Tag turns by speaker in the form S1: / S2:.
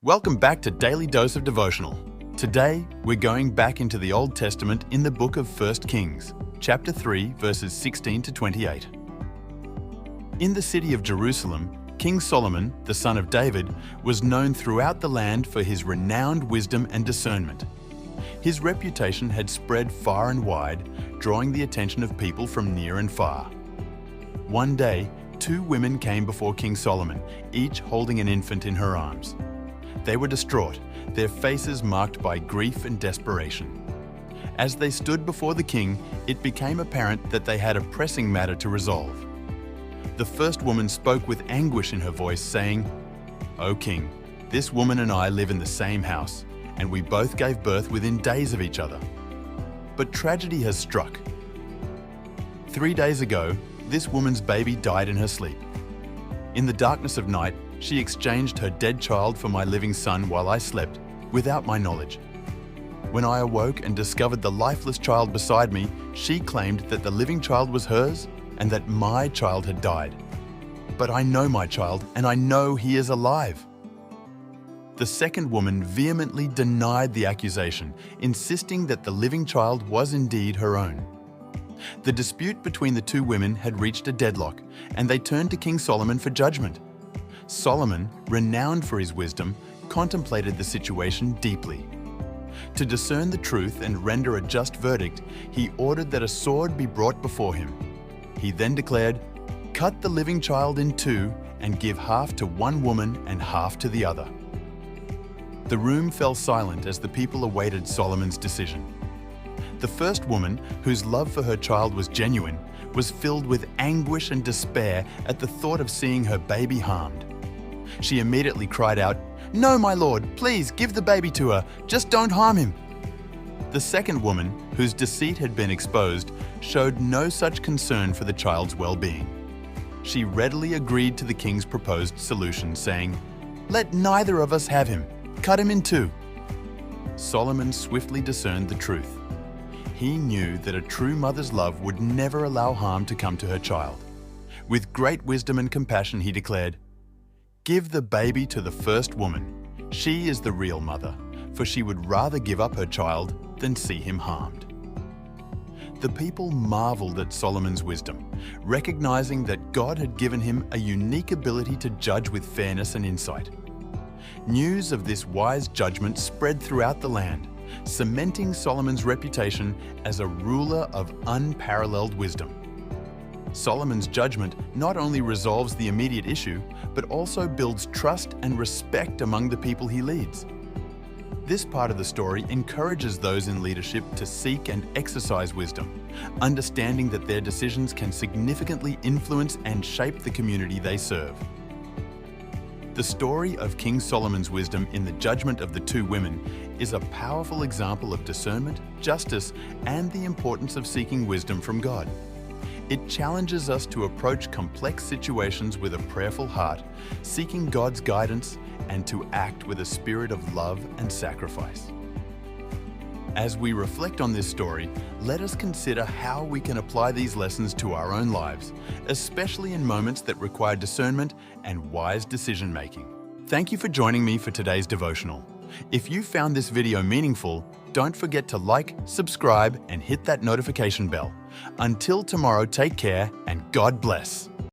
S1: Welcome back to Daily Dose of Devotional. Today, we're going back into the Old Testament in the book of 1 Kings, chapter 3, verses 16 to 28. In the city of Jerusalem, King Solomon, the son of David, was known throughout the land for his renowned wisdom and discernment. His reputation had spread far and wide, drawing the attention of people from near and far. One day, two women came before King Solomon, each holding an infant in her arms. They were distraught, their faces marked by grief and desperation. As they stood before the king, it became apparent that they had a pressing matter to resolve. The first woman spoke with anguish in her voice, saying, "O king, this woman and I live in the same house, and we both gave birth within days of each other. But tragedy has struck. 3 days ago, this woman's baby died in her sleep. In the darkness of night, she exchanged her dead child for my living son while I slept, without my knowledge. When I awoke and discovered the lifeless child beside me, she claimed that the living child was hers and that my child had died. But I know my child, and I know he is alive." The second woman vehemently denied the accusation, insisting that the living child was indeed her own. The dispute between the two women had reached a deadlock, and they turned to King Solomon for judgment. Solomon, renowned for his wisdom, contemplated the situation deeply. To discern the truth and render a just verdict, he ordered that a sword be brought before him. He then declared, "Cut the living child in two and give half to one woman and half to the other." The room fell silent as the people awaited Solomon's decision. The first woman, whose love for her child was genuine, was filled with anguish and despair at the thought of seeing her baby harmed. She immediately cried out, "No, my lord, please give the baby to her, just don't harm him." The second woman, whose deceit had been exposed, showed no such concern for the child's well-being. She readily agreed to the king's proposed solution, saying, "Let neither of us have him, cut him in two." Solomon swiftly discerned the truth. He knew that a true mother's love would never allow harm to come to her child. With great wisdom and compassion, he declared, "Give the baby to the first woman. She is the real mother, for she would rather give up her child than see him harmed." The people marveled at Solomon's wisdom, recognizing that God had given him a unique ability to judge with fairness and insight. News of this wise judgment spread throughout the land, cementing Solomon's reputation as a ruler of unparalleled wisdom. Solomon's judgment not only resolves the immediate issue, but also builds trust and respect among the people he leads. This part of the story encourages those in leadership to seek and exercise wisdom, understanding that their decisions can significantly influence and shape the community they serve. The story of King Solomon's wisdom in the judgment of the two women is a powerful example of discernment, justice, and the importance of seeking wisdom from God. It challenges us to approach complex situations with a prayerful heart, seeking God's guidance, and to act with a spirit of love and sacrifice. As we reflect on this story, let us consider how we can apply these lessons to our own lives, especially in moments that require discernment and wise decision-making. Thank you for joining me for today's devotional. If you found this video meaningful, don't forget to like, subscribe, and hit that notification bell. Until tomorrow, take care and God bless.